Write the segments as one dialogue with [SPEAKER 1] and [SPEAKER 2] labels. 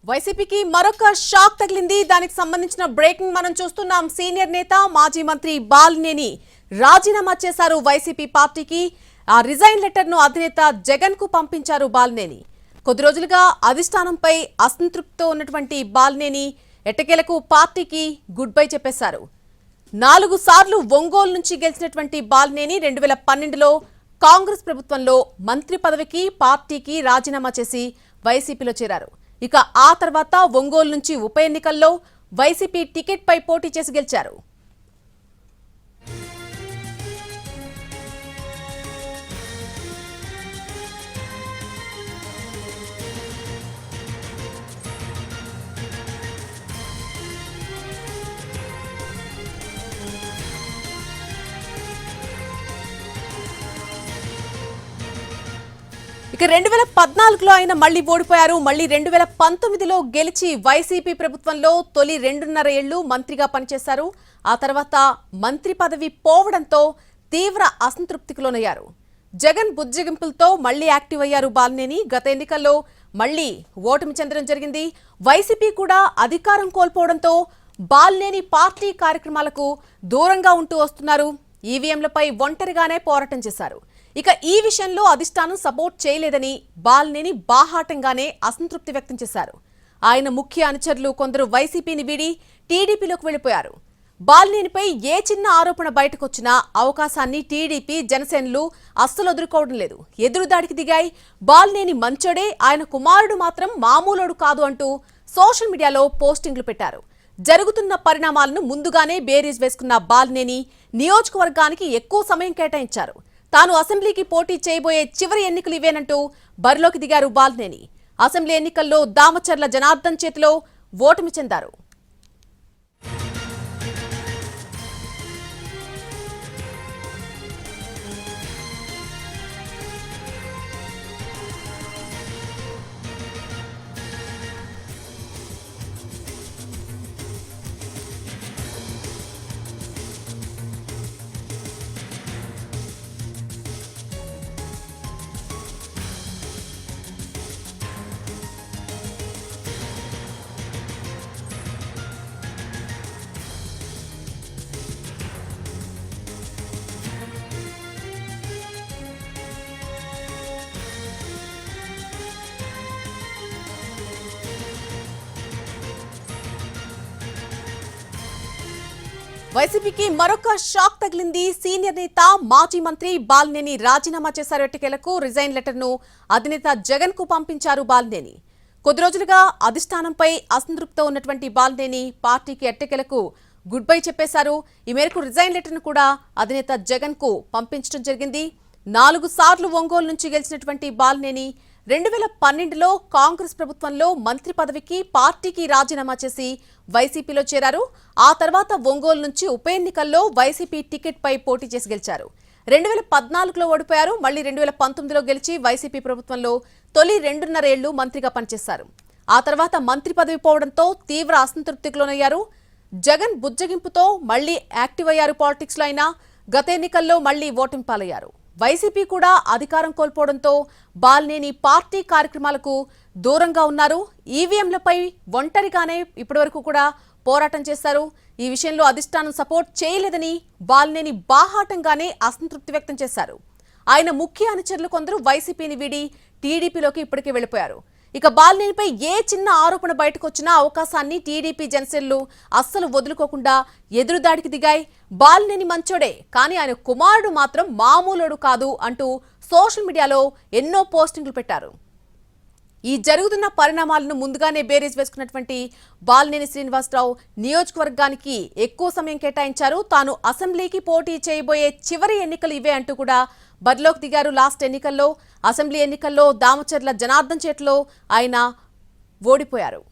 [SPEAKER 1] వైసీపీకి మరొక షాక్ తగిలింది. దానికి సంబంధించిన బ్రేకింగ్ మనం చూస్తున్నాం. సీనియర్ నేత మాజీ మంత్రి బాలినేని రాజీనామా చేశారు వైసీపీ పార్టీకి. ఆ రిజైన్ లెటర్ ను అధినేత జగన్ కు పంపించారు బాలినేని. కొద్ది రోజులుగా అధిష్టానంపై అసంతృప్తితో ఉన్నటువంటి బాలినేని ఎట్టకేలకు పార్టీకి గుడ్ బై చెప్పేశారు. 4 సార్లు ఒంగోలు నుంచి గెలిచినటువంటి బాలినేని 2012లో కాంగ్రెస్ ప్రభుత్వంలో మంత్రి పదవికి పార్టీకి రాజీనామా చేసి వైసీపీలో చేరారు. ఇక ఆ తర్వాత ఒంగోలు నుంచి ఉప ఎన్నికల్లో వైసీపీ టికెట్ పై పోటీ చేసి గెలిచారు. ఇక 2014లో ఆయన మళ్లీ ఓడిపోయారు. మళ్లీ 2019లో గెలిచి వైసీపీ ప్రభుత్వంలో తొలి 2.5 ఏళ్లు మంత్రిగా పనిచేశారు. ఆ తర్వాత మంత్రి పదవి పోవడంతో తీవ్ర అసంతృప్తికి లోనయ్యారు. జగన్ బుజ్జగింపులతో మళ్లీ యాక్టివ్ అయ్యారు బాలినేని. గత ఎన్నికల్లో మళ్లీ ఓటమి చెందడం జరిగింది. వైసీపీ కూడా అధికారం కోల్పోవడంతో బాలినేని పార్టీ కార్యక్రమాలకు దూరంగా ఉంటూ వస్తున్నారు. ఈవీఎంలపై ఒంటరిగానే పోరాటం చేశారు. ఇక ఈ విషయంలో అధిష్టానం సపోర్ట్ చేయలేదని బాలినేని బాహాటంగానే అసంతృప్తి వ్యక్తం చేశారు. ఆయన ముఖ్య అనుచరులు కొందరు వైసీపీని వీడి టీడీపీలోకి వెళ్లిపోయారు. బాలినేనిపై ఏ చిన్న ఆరోపణ బయటకొచ్చినా అవకాశాన్ని టీడీపీ జనసేనలు అస్సలు ఎదుర్కోవడం లేదు. ఎదురుదాడికి దిగాయి. బాలినేని మంచోడే, ఆయన కుమారుడు మాత్రం మామూలోడు కాదు అంటూ సోషల్ మీడియాలో పోస్టింగ్లు పెట్టారు. జరుగుతున్న పరిణామాలను ముందుగానే బేరీజ్ వేసుకున్న బాలినేని నియోజకవర్గానికి ఎక్కువ సమయం కేటాయించారు. తాను అసెంబ్లీకి పోటీ చేయబోయే చివరి ఎన్నికలు ఇవేనంటూ బరిలోకి దిగారు బాలినేని. అసెంబ్లీ ఎన్నికల్లో దామచర్ల జనార్దన్ చేతిలో ఓటమి చెందారు. వైసీపీకి మరొక షాక్ తగిలింది. సీనియర్ నేత మాజీ మంత్రి బాలినేని రాజీనామా చేశారు. ఎట్టకేలకు రిజైన్ లెటర్ ను అధినేత జగన్ కు పంపించారు బాలినేని. కొద్ది రోజులుగా అధిష్టానంపై అసంతృప్తితో ఉన్నటువంటి బాలినేని పార్టీకి ఎట్టకేలకు గుడ్ బై చెప్పేశారు. ఈ మేరకు రిజైన్ లెటర్ ను కూడా అధినేత జగన్ కు పంపించడం జరిగింది. 4 సార్లు ఒంగోలు నుంచి గెలిచినటువంటి బాలినేని 2012లో కాంగ్రెస్ ప్రభుత్వంలో మంత్రి పదవికి పార్టీకి రాజీనామా చేసి వైసీపీలో చేరారు. ఆ తర్వాత ఒంగోలు నుంచి ఉప ఎన్నికల్లో వైసీపీ టికెట్ పై పోటీ చేసి గెలిచారు. 2014లో ఓడిపోయారు. మళ్లీ 2019లో గెలిచి వైసీపీ ప్రభుత్వంలో తొలి 2.5 ఏళ్లు మంత్రిగా పనిచేశారు. ఆ తర్వాత మంత్రి పదవి పోవడంతో తీవ్ర అసంతృప్తికి లోనయ్యారు. జగన్ బుజ్జగింపుతో మళ్లీ యాక్టివ్ అయ్యారు పాలిటిక్స్ లో. అయినా గత ఎన్నికల్లో మళ్లీ ఓటమి పాలయ్యారు. వైసీపీ కూడా అధికారం కోల్పోవడంతో బాలినేని పార్టీ కార్యక్రమాలకు దూరంగా ఉన్నారు. ఈవీఎంలపై ఒంటరిగానే ఇప్పటివరకు కూడా పోరాటం చేశారు. ఈ విషయంలో అధిష్టానం సపోర్ట్ చేయలేదని బాలినేని బాహాటంగానే అసంతృప్తి వ్యక్తం చేశారు. ఆయన ముఖ్య అనుచరులు కొందరు వైసీపీని వీడి టీడీపీలోకి ఇప్పటికే వెళ్లిపోయారు. ఇక బాలినేనిపై ఏ చిన్న ఆరోపణ బయటకొచ్చినా అవకాశాన్ని టీడీపీ జనసేనలు అస్సలు వదులుకోకుండా ఎదురుదాడికి దిగాయి. బాలినేని మంచోడే, కానీ ఆయన కుమారుడు మాత్రం మామూలుడు కాదు అంటూ సోషల్ మీడియాలో ఎన్నో పోస్టింగ్లు పెట్టారు. ఈ జరుగుతున్న పరిణామాలను ముందుగానే బేరీజ్ వేసుకున్నటువంటి బాలినేని శ్రీనివాసరావు నియోజకవర్గానికి ఎక్కువ సమయం కేటాయించారు. తాను అసెంబ్లీకి పోటీ చేయబోయే చివరి ఎన్నికలు ఇవే అంటూ కూడా బరిలోకి దిగారు. లాస్ట్ ఎన్నికల్లో అసెంబ్లీ ఎన్నికల్లో దామచర్ల జనార్దన్ చేతిలో ఆయన ఓడిపోయారు.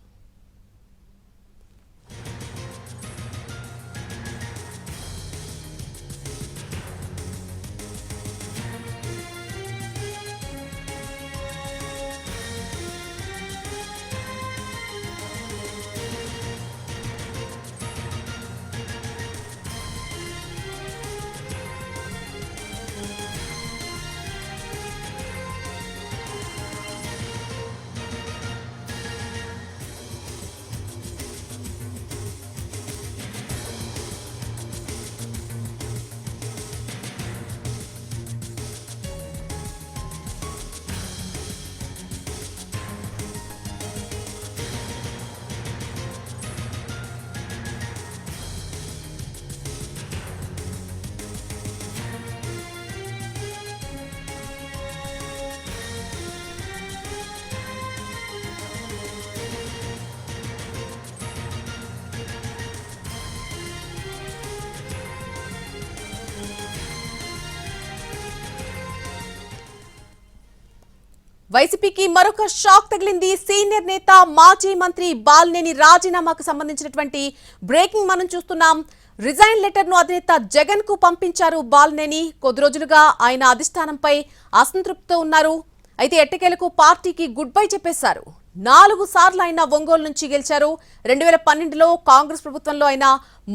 [SPEAKER 1] వైసీపీకి మరొక షాక్ తగిలింది. సీనియర్ నేత మాజీ మంత్రి బాలినేని రాజీనామాకు సంబంధించినటువంటి బ్రేకింగ్ మనం చూస్తున్నాం. రిజైన్ లెటర్ ను అధినేత జగన్ కు పంపించారు బాలినేని. కొద్ది రోజులుగా ఆయన అధిష్టానంపై అసంతృప్తితో ఉన్నారు. అయితే ఎట్టకేలకు పార్టీకి గుడ్ బై చెప్పేశారు. 4 సార్లు ఆయన ఒంగోలు నుంచి గెలిచారు. 2012లో కాంగ్రెస్ ప్రభుత్వంలో ఆయన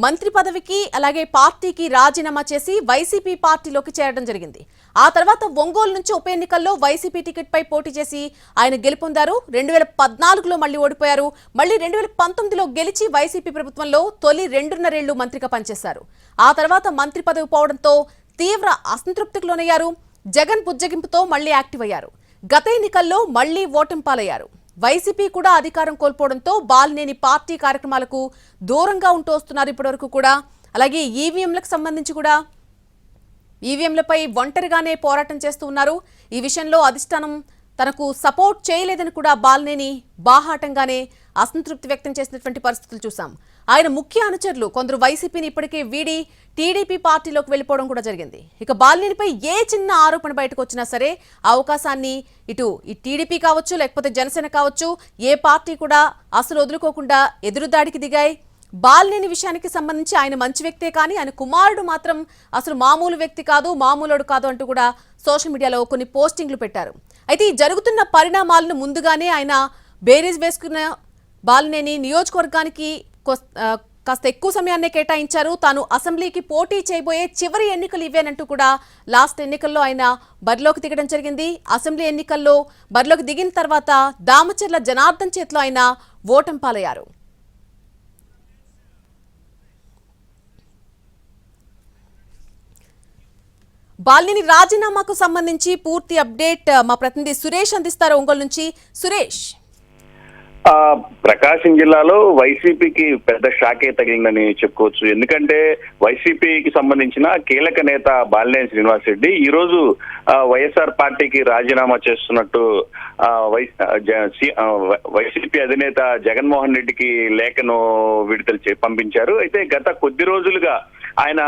[SPEAKER 1] మంత్రి పదవికి అలాగే పార్టీకి రాజీనామా చేసి వైసీపీ పార్టీలోకి చేరడం జరిగింది. ఆ తర్వాత ఒంగోలు నుంచి ఉప ఎన్నికల్లో వైసీపీ టికెట్ పై పోటీ చేసి ఆయన గెలుపొందారు. 2014లో మళ్లీ ఓడిపోయారు. మళ్లీ 2019లో గెలిచి వైసీపీ ప్రభుత్వంలో తొలి 2.5 ఏళ్లు మంత్రిగా పనిచేశారు. ఆ తర్వాత మంత్రి పదవి పోవడంతో తీవ్ర అసంతృప్తికి లోనయ్యారు. జగన్ బుజ్జగింపుతో మళ్లీ యాక్టివ్ అయ్యారు. గత ఎన్నికల్లో మళ్లీ ఓటమి పాలయ్యారు. వైసీపీ కూడా అధికారం కోల్పోవడంతో బాలినేని పార్టీ కార్యక్రమాలకు దూరంగా ఉంటూ వస్తున్నారు ఇప్పటివరకు కూడా. అలాగే ఈవీఎంలకు సంబంధించి కూడా ఈవీఎంలపై ఒంటరిగానే పోరాటం చేస్తూ ఉన్నారు. ఈ విషయంలో అధిష్టానం తనకు సపోర్ట్ చేయలేదని కూడా బాలినేని బాహాటంగానే అసంతృప్తి వ్యక్తం చేసినటువంటి పరిస్థితులు చూసాం. ఆయన ముఖ్య అనుచరులు కొందరు వైసీపీని ఇప్పటికే వీడి టీడీపీ పార్టీలోకి వెళ్లిపోవడం కూడా జరిగింది. ఇక బాలినేనిపై ఏ చిన్న ఆరోపణ బయటకు వచ్చినా సరే అవకాశాన్ని ఇటు ఈ టీడీపీ కావచ్చు లేకపోతే జనసేన కావచ్చు ఏ పార్టీ కూడా అసలు వదులుకోకుండా ఎదురుదాడికి దిగాయి. బాలినేని విషయానికి సంబంధించి ఆయన మంచి వ్యక్తే కానీ ఆయన కుమారుడు మాత్రం అసలు మామూలు వ్యక్తి కాదు, మామూలుడు కాదు అంటూ కూడా సోషల్ మీడియాలో కొన్ని పోస్టింగ్లు పెట్టారు. అయితే ఈ జరుగుతున్న పరిణామాలను ముందుగానే ఆయన బేరీజ్ వేసుకున్న బాలినేని నియోజకవర్గానికి కాస్త ఎక్కువ సమయాన్నే కేటాయించారు. తాను అసెంబ్లీకి పోటీ చేయబోయే చివరి ఎన్నికలు ఇవేనంటూ కూడా లాస్ట్ ఎన్నికల్లో ఆయన బరిలోకి దిగడం జరిగింది. అసెంబ్లీ ఎన్నికల్లో బరిలోకి దిగిన తర్వాత దామచర్ల జనార్దన్ చేతిలో ఆయన ఓటమి పాలయ్యారు. బాలినేని రాజీనామాకు సంబంధించి పూర్తి అప్డేట్ మా ప్రతినిధి సురేష్ అందిస్తారు ఒంగోలు నుంచి. సురేష్,
[SPEAKER 2] ప్రకాశం జిల్లాలో వైసీపీకి పెద్ద షాకే తగిలిందని చెప్పుకోవచ్చు. ఎందుకంటే వైసీపీకి సంబంధించిన కీలక నేత బాలినేని శ్రీనివాసరెడ్డి ఈ రోజు వైఎస్ఆర్ పార్టీకి రాజీనామా చేస్తున్నట్టు వైసీపీ అధినేత జగన్మోహన్ రెడ్డికి లేఖను విడుదల పంపించారు. అయితే గత కొద్ది రోజులుగా ఆయన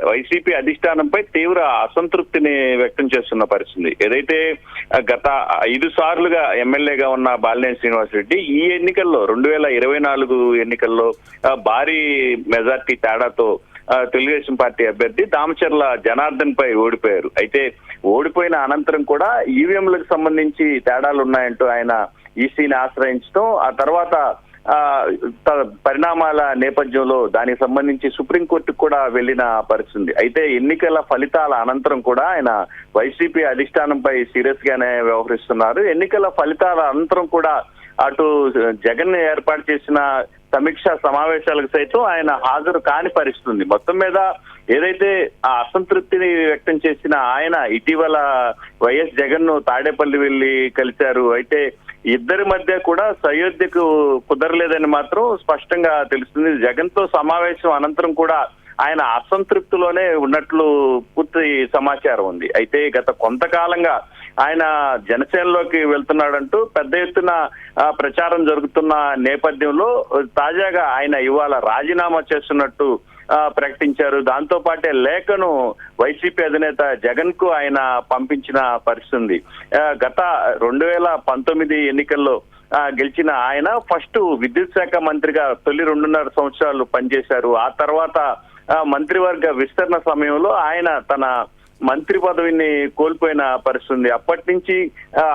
[SPEAKER 2] వైసీపీ అధిష్టానంపై తీవ్ర అసంతృప్తిని వ్యక్తం చేస్తున్న పరిస్థితి. ఏదైతే గత 5 సార్లుగా ఎమ్మెల్యేగా ఉన్న బాలినేని శ్రీనివాసరెడ్డి ఈ ఎన్నికల్లో 2024 ఎన్నికల్లో భారీ మెజార్టీ తేడాతో తెలుగుదేశం పార్టీ అభ్యర్థి దామచర్ల జనార్దన్ పై ఓడిపోయారు. అయితే ఓడిపోయిన అనంతరం కూడా ఈవీఎంలకు సంబంధించి తేడాలు ఉన్నాయంటూ ఆయన ఈసీని ఆశ్రయించడం, ఆ తర్వాత పరిణామాల నేపథ్యంలో దానికి సంబంధించి సుప్రీంకోర్టుకు కూడా వెళ్లిన పరిస్థితి. అయితే ఎన్నికల ఫలితాల అనంతరం కూడా ఆయన వైసీపీ అధిష్టానంపై సీరియస్ గానే వ్యవహరిస్తున్నారు. ఎన్నికల ఫలితాల అనంతరం కూడా అటు జగన్ ఏర్పాటు చేసిన సమీక్ష సమావేశాలకు సైతం ఆయన హాజరు కాని పరిస్థితుంది. మొత్తం మీద ఏదైతే ఆ అసంతృప్తిని వ్యక్తం చేసిన ఆయన ఇటీవల వైఎస్ జగన్ ను తాడేపల్లి వెళ్లి కలిశారు. అయితే ఇద్దరి మధ్య కూడా సయోధ్యకు కుదరలేదని మాత్రం స్పష్టంగా తెలుస్తుంది. జగన్ తో సమావేశం అనంతరం కూడా ఆయన అసంతృప్తిలోనే ఉన్నట్లు పూర్తి సమాచారం ఉంది. అయితే గత కొంతకాలంగా ఆయన జనసేనలోకి వెళ్తున్నాడంటూ పెద్ద ఎత్తున ప్రచారం జరుగుతున్న నేపథ్యంలో తాజాగా ఆయన ఇవాళ రాజీనామా చేస్తున్నట్టు ప్రకటించారు. దాంతో పాటే లేఖను వైసీపీ అధినేత జగన్ కు ఆయన పంపించిన పరిస్థితి. గత 2019 ఎన్నికల్లో గెలిచిన ఆయన ఫస్ట్ విద్యుత్ శాఖ మంత్రిగా తొలి 2.5 సంవత్సరాలు పనిచేశారు. ఆ తర్వాత మంత్రివర్గ విస్తరణ సమయంలో ఆయన తన మంత్రి పదవిని కోల్పోయిన పరిస్థితి. అప్పటి నుంచి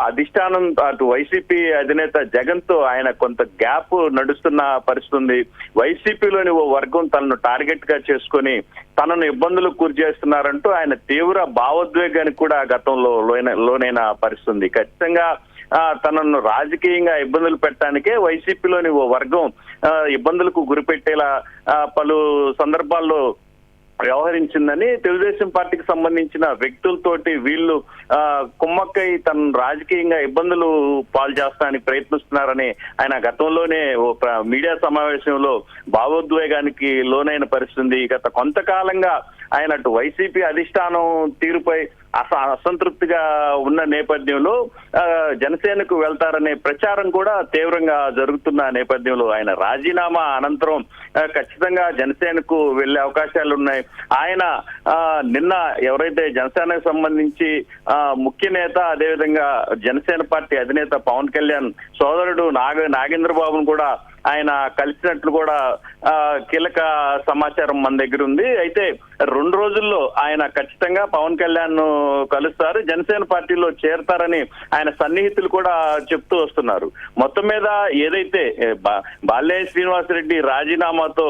[SPEAKER 2] అధిష్టానం అటు వైసీపీ అధినేత జగన్ తో ఆయన కొంత గ్యాప్ నడుస్తున్న పరిస్థితి. వైసీపీలోని ఓ వర్గం తనను టార్గెట్ గా చేసుకొని తనను ఇబ్బందులకు గురి చేస్తున్నారంటూ ఆయన తీవ్ర భావోద్వేగానికి కూడా గతంలో లోనైన పరిస్థితి. ఖచ్చితంగా తనను రాజకీయంగా ఇబ్బందులు పెట్టడానికే వైసీపీలోని ఓ వర్గం ఇబ్బందులకు గురిపెట్టేలా పలు సందర్భాల్లో వ్యవహరించిందని తెలుగుదేశం పార్టీకి సంబంధించిన వ్యక్తులతోటి వీళ్ళు కుమ్మక్కై తన రాజకీయంగా ఇబ్బందులు పాలు చేస్తానికి ప్రయత్నిస్తున్నారని ఆయన గతంలోనే మీడియా సమావేశంలో భావోద్వేగానికి లోనైన పరిస్థితి. గత కొంతకాలంగా ఆయన అటు వైసీపీ అధిష్టానం తీరుపై అసంతృప్తిగా ఉన్న నేపథ్యంలో జనసేనకు వెళ్తారనే ప్రచారం కూడా తీవ్రంగా జరుగుతున్న నేపథ్యంలో ఆయన రాజీనామా అనంతరం ఖచ్చితంగా జనసేనకు వెళ్లే అవకాశాలు ఉన్నాయి. ఆయన నిన్న ఎవరైతే జనసేనకు సంబంధించి ముఖ్య నేత, అదేవిధంగా జనసేన పార్టీ అధినేత పవన్ కళ్యాణ్ సోదరుడు నాగేంద్ర బాబును కూడా ఆయన కలిసినట్లు కూడా కీలక సమాచారం మన దగ్గర ఉంది. అయితే 2 రోజుల్లో ఆయన ఖచ్చితంగా పవన్ కళ్యాణ్ ను కలుస్తారు, జనసేన పార్టీలో చేరతారని ఆయన సన్నిహితులు కూడా చెప్తూ వస్తున్నారు. మొత్తం మీద ఏదైతే బాలినేని శ్రీనివాసరెడ్డి రాజీనామాతో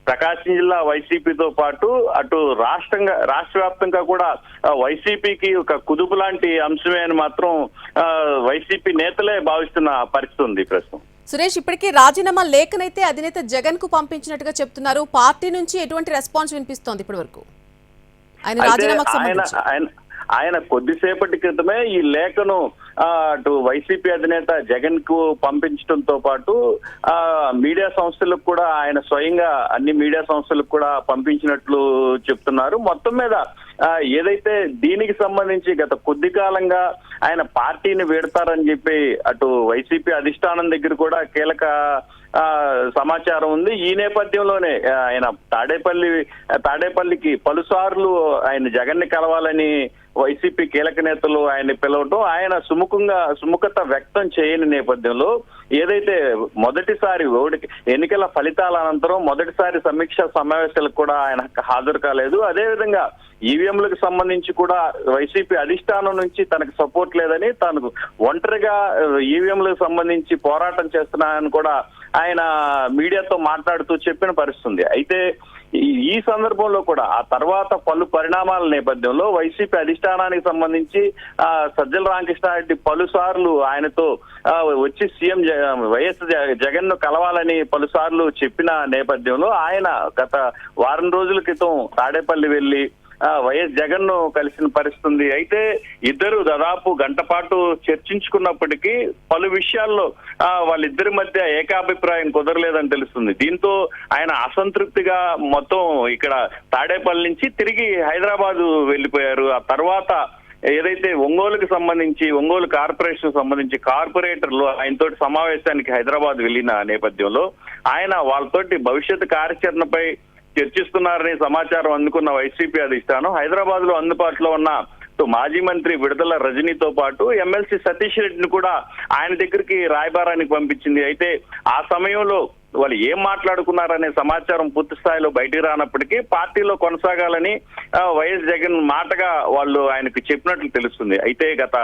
[SPEAKER 2] ప్రకాశం జిల్లా వైసీపీతో పాటు అటు రాష్ట్ర వ్యాప్తంగా కూడా వైసీపీకి ఒక కుదుపు లాంటి అంశమే అని మాత్రం వైసీపీ నేతలే భావిస్తున్న పరిస్థితి ఉంది ప్రస్తుతం.
[SPEAKER 1] సురేష్, ఇప్పటికీ రాజీనామా లేఖనైతే అధినేత జగన్ కు పంపించినట్టుగా చెప్తున్నారు. పార్టీ నుంచి ఎటువంటి రెస్పాన్స్ వినిపిస్తోంది ఇప్పటి వరకు ఆయన రాజీనామాకు సంబంధించి?
[SPEAKER 2] ఆయన కొద్దిసేపటి క్రితమే ఈ లేఖను అటు వైసీపీ అధినేత జగన్ కు పంపించడంతో పాటు మీడియా సంస్థలకు కూడా ఆయన స్వయంగా అన్ని మీడియా సంస్థలకు కూడా పంపించినట్లు చెప్తున్నారు. మొత్తం మీద ఏదైతే దీనికి సంబంధించి గత కొద్ది కాలంగా ఆయన పార్టీని వీడతారని చెప్పి అటు వైసీపీ అధిష్టానం దగ్గర కూడా కీలక సమాచారం ఉంది. ఈ నేపథ్యంలోనే ఆయన తాడేపల్లికి పలుసార్లు ఆయన జగన్ ని కలవాలని వైసీపీ కీలక నేతలు ఆయన పిలవటం, ఆయన సుముఖత వ్యక్తం చేయని నేపథ్యంలో ఏదైతే మొదటిసారి ఎన్నికల ఫలితాల అనంతరం మొదటిసారి సమీక్ష సమావేశాలకు కూడా ఆయన హాజరు కాలేదు. అదేవిధంగా ఈవీఎంలకు సంబంధించి కూడా వైసీపీ అధిష్టానం నుంచి తనకు సపోర్ట్ లేదని, తనకు ఒంటరిగా ఈవీఎంలకు సంబంధించి పోరాటం చేస్తున్నానని కూడా ఆయన మీడియాతో మాట్లాడుతూ చెప్పిన పరిస్థితుంది. అయితే ఈ సందర్భంలో కూడా ఆ తర్వాత పలు పరిణామాల నేపథ్యంలో వైసీపీ అధిష్టానానికి సంబంధించి సజ్జల రామకృష్ణారెడ్డి పలుసార్లు ఆయనతో వచ్చి సీఎం వైఎస్ జగన్ ను కలవాలని పలుసార్లు చెప్పిన నేపథ్యంలో ఆయన గత వారం రోజుల క్రితం తాడేపల్లి వెళ్లి వైఎస్ జగన్ ను కలిసిన పరిస్థితి. అయితే ఇద్దరు దాదాపు గంట పాటు చర్చించుకున్నప్పటికీ పలు విషయాల్లో వాళ్ళిద్దరి మధ్య ఏకాభిప్రాయం కుదరలేదని తెలుస్తుంది. దీంతో ఆయన అసంతృప్తిగా మొత్తం ఇక్కడ తాడేపల్లి నుంచి తిరిగి హైదరాబాద్ వెళ్లిపోయారు. ఆ తర్వాత ఏదైతే ఒంగోలు కార్పొరేషన్ సంబంధించి కార్పొరేటర్లు ఆయనతో సమావేశానికి హైదరాబాద్ వెళ్లిన నేపథ్యంలో ఆయన వాళ్ళతోటి భవిష్యత్ కార్యాచరణపై చర్చిస్తున్నారని సమాచారం అందుకున్న వైసీపీ అధిష్టానం హైదరాబాద్ లో అందుబాటులో ఉన్న మాజీ మంత్రి విడుదల రజనీతో పాటు ఎమ్మెల్సీ సతీష్ రెడ్డిని కూడా ఆయన దగ్గరికి రాయబారానికి పంపించింది. అయితే ఆ సమయంలో వాళ్ళు ఏం మాట్లాడుకున్నారనే సమాచారం పూర్తి స్థాయిలో బయటికి రానప్పటికీ పార్టీలో కొనసాగాలని వైఎస్ జగన్ మాటగా వాళ్ళు ఆయనకు చెప్పినట్లు తెలుస్తుంది. అయితే గత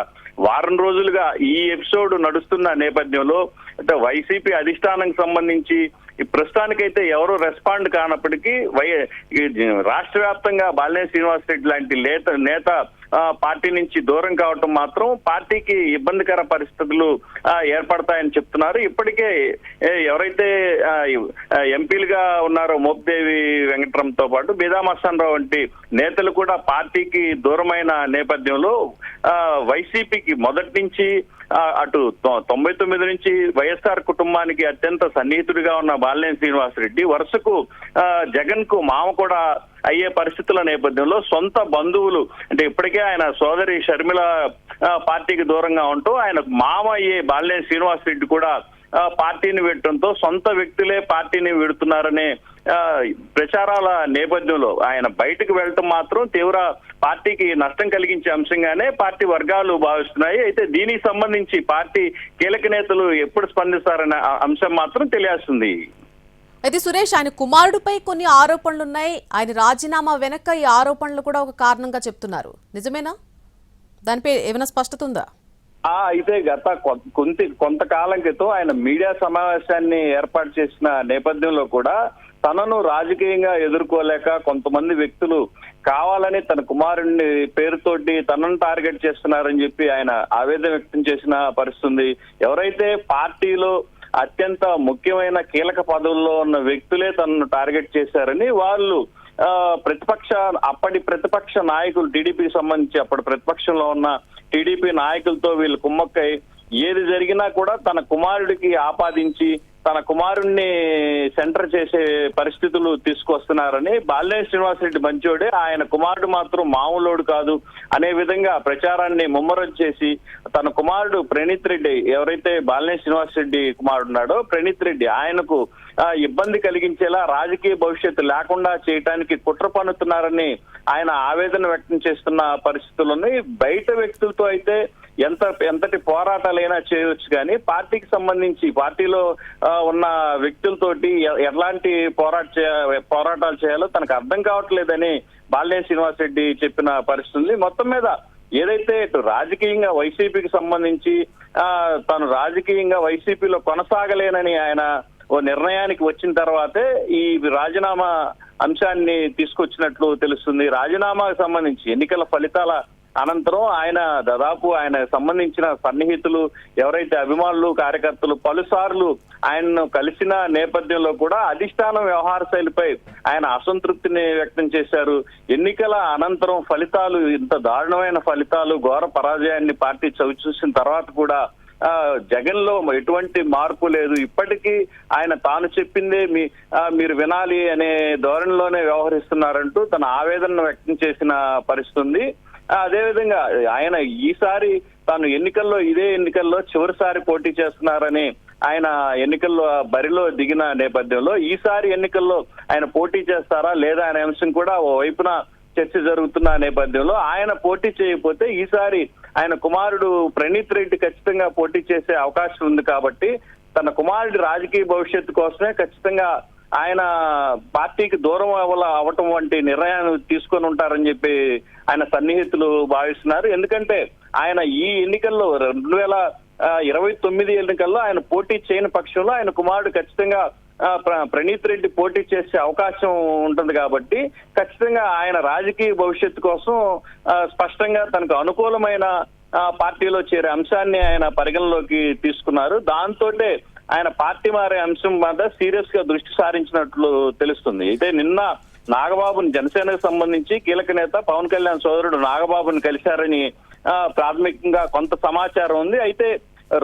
[SPEAKER 2] వారం రోజులుగా ఈ ఎపిసోడ్ నడుస్తున్న నేపథ్యంలో అంటే వైసీపీ అధిష్టానానికి సంబంధించి ఈ ప్రస్తుతానికైతే ఎవరు రెస్పాండ్ కానప్పటికీ రాష్ట్ర వ్యాప్తంగా బాలినేని శ్రీనివాసరెడ్డి లాంటి నేత పార్టీ నుంచి దూరం కావటం మాత్రం పార్టీకి ఇబ్బందికర పరిస్థితులు ఏర్పడతాయని చెప్తున్నారు. ఇప్పటికే ఎవరైతే ఎంపీలుగా ఉన్నారో మోపిదేవి వెంకటరామతో పాటు బీదా మస్తాన్ రావు వంటి నేతలు కూడా పార్టీకి దూరమైన నేపథ్యంలో వైసీపీకి మొదటి నుంచి అటు 99 నుంచి వైఎస్ఆర్ కుటుంబానికి అత్యంత సన్నిహితుడిగా ఉన్న బాలినేని శ్రీనివాసరెడ్డి వరుసకు జగన్ కు మామ కూడా అయ్యే పరిస్థితుల నేపథ్యంలో సొంత బంధువులు అంటే ఇప్పటికే ఆయన సోదరి షర్మిల పార్టీకి దూరంగా ఉంటూ ఆయన మామ అయ్యే బాలినేని శ్రీనివాసరెడ్డి కూడా పార్టీని వీడటంతో సొంత వ్యక్తులే పార్టీని వీడుతున్నారనే ప్రచారాల నేపథ్యంలో ఆయన బయటకు వెళ్ళటం మాత్రం తీవ్ర పార్టీకి నష్టం కలిగించే అంశంగానే పార్టీ వర్గాలు భావిస్తున్నాయి. అయితే దీనికి సంబంధించి పార్టీ కీలక నేతలు ఎప్పుడు స్పందిస్తారనే అంశం మాత్రం తెలియాల్సింది.
[SPEAKER 1] అయితే సురేష్, ఆయన కుమారుడిపై కొన్ని ఆరోపణలున్నాయి. ఆయన రాజీనామా వెనక ఈ ఆరోపణలు కూడా ఒక కారణంగా చెప్తున్నారు. నిజమేనా? దానిపై ఏమైనా స్పష్టత ఉందా?
[SPEAKER 2] అయితే గత కొంతకాలం క్రితం ఆయన మీడియా సమావేశాన్ని ఏర్పాటు చేసిన నేపథ్యంలో కూడా తనను రాజకీయంగా ఎదుర్కోలేక కొంతమంది వ్యక్తులు కావాలని తన కుమారుడిని పేరుతోటి తనను టార్గెట్ చేస్తున్నారని చెప్పి ఆయన ఆవేదన వ్యక్తం చేసిన పరిస్థితి. ఎవరైతే పార్టీలో అత్యంత ముఖ్యమైన కీలక పదవుల్లో ఉన్న వ్యక్తులే తనను టార్గెట్ చేశారని వాళ్ళు అప్పటి ప్రతిపక్ష నాయకులు టీడీపీకి సంబంధించి అప్పటి ప్రతిపక్షంలో ఉన్న టీడీపీ నాయకులతో వీళ్ళు కుమ్మక్కై ఏది జరిగినా కూడా తన కుమారుడికి ఆపాదించి తన కుమారుణ్ణి సెంటర్ చేసే పరిస్థితులు తీసుకొస్తున్నారని, బాలినేని శ్రీనివాసరెడ్డి మంచోడే, ఆయన కుమారుడు మాత్రం మామూలోడు కాదు అనే విధంగా ప్రచారాన్ని ముమ్మరం చేసి తన కుమారుడు ప్రణీత్ రెడ్డి, ఎవరైతే బాలినేని శ్రీనివాసరెడ్డి కుమారుడు ఉన్నాడో ప్రణీత్ రెడ్డి, ఆయనకు ఇబ్బంది కలిగించేలా రాజకీయ భవిష్యత్తు లేకుండా చేయటానికి కుట్ర పన్నుతున్నారని ఆయన ఆవేదన వ్యక్తం చేస్తున్న పరిస్థితులు ఉన్నాయి. బయట వ్యక్తులతో అయితే ఎంతటి పోరాటాలైనా చేయవచ్చు, కానీ పార్టీకి సంబంధించి పార్టీలో ఉన్న వ్యక్తులతోటి ఎలాంటి పోరాటాలు చేయాలో తనకు అర్థం కావట్లేదని బాలినేని శ్రీనివాసరెడ్డి చెప్పిన పరిస్థితి. మొత్తం మీద ఏదైతే ఇటు రాజకీయంగా వైసీపీకి సంబంధించి తాను రాజకీయంగా వైసీపీలో కొనసాగలేనని ఆయన ఓ నిర్ణయానికి వచ్చిన తర్వాతే ఈ రాజీనామా అంశాన్ని తీసుకొచ్చినట్లు తెలుస్తుంది. రాజీనామాకు సంబంధించి ఎన్నికల ఫలితాల అనంతరం ఆయన సంబంధించిన సన్నిహితులు, ఎవరైతే అభిమానులు, కార్యకర్తలు పలుసార్లు ఆయన్ను కలిసిన నేపథ్యంలో కూడా అధిష్టానం వ్యవహార శైలిపై ఆయన అసంతృప్తిని వ్యక్తం చేశారు. ఎన్నికల అనంతరం ఫలితాలు, ఇంత దారుణమైన ఫలితాలు, ఘోర పరాజయాన్ని పార్టీ చవిచూసిన తర్వాత కూడా జగన్ లో ఎటువంటి మార్పు లేదు, ఇప్పటికీ ఆయన తాను చెప్పిందే మీరు వినాలి అనే ధోరణిలోనే వ్యవహరిస్తున్నారంటూ తన ఆవేదనను వ్యక్తం చేసిన పరిస్థితి. అదేవిధంగా ఆయన ఈసారి తాను ఇదే ఎన్నికల్లో చివరిసారి పోటీ చేస్తున్నారని ఆయన ఎన్నికల్లో బరిలో దిగిన నేపథ్యంలో ఈసారి ఎన్నికల్లో ఆయన పోటీ చేస్తారా లేదా అనే అంశం కూడా ఓ వైపున చర్చ జరుగుతున్న నేపథ్యంలో ఆయన పోటీ చేయకపోతే ఈసారి ఆయన కుమారుడు ప్రణీత్ రెడ్డి ఖచ్చితంగా పోటీ చేసే అవకాశం ఉంది. కాబట్టి తన కుమారుడి రాజకీయ భవిష్యత్తు కోసమే ఖచ్చితంగా ఆయన పార్టీకి దూరం అవటం వంటి నిర్ణయాన్ని తీసుకొని ఉంటారని చెప్పి ఆయన సన్నిహితులు భావిస్తున్నారు. ఎందుకంటే ఆయన ఈ ఎన్నికల్లో 2029 ఎన్నికల్లో ఆయన పోటీ చేయని పక్షంలో ఆయన కుమారుడు ఖచ్చితంగా ప్రణీత్ రెడ్డి పోటీ చేసే అవకాశం ఉంటుంది. కాబట్టి ఖచ్చితంగా ఆయన రాజకీయ భవిష్యత్తు కోసం స్పష్టంగా తనకు అనుకూలమైన పార్టీలో చేరే అంశాన్ని ఆయన పరిగణలోకి తీసుకున్నారు. దాంతో ఆయన పార్టీ మారే అంశం మీద సీరియస్ గా దృష్టి సారించినట్లు తెలుస్తుంది. అయితే నిన్న నాగబాబుని, జనసేనకు సంబంధించి కీలక నేత పవన్ కళ్యాణ్ సోదరుడు నాగబాబుని కలిశారని ప్రాథమికంగా కొంత సమాచారం ఉంది. అయితే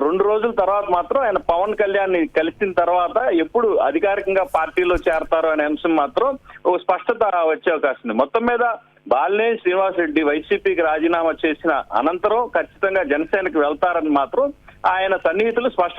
[SPEAKER 2] 2 రోజుల తర్వాత మాత్రం ఆయన పవన్ కళ్యాణ్ ని కలిసిన తర్వాత ఎప్పుడు అధికారికంగా పార్టీలో చేరతారో అనే అంశం మాత్రం ఒక స్పష్టత వచ్చే అవకాశం ఉంది. మొత్తం మీద బాలినేని శ్రీనివాసరెడ్డి వైసీపీకి రాజీనామా చేసిన అనంతరం ఖచ్చితంగా జనసేనకు వెళ్తారని మాత్రం ఆయన సన్నిహితులు స్పష్టం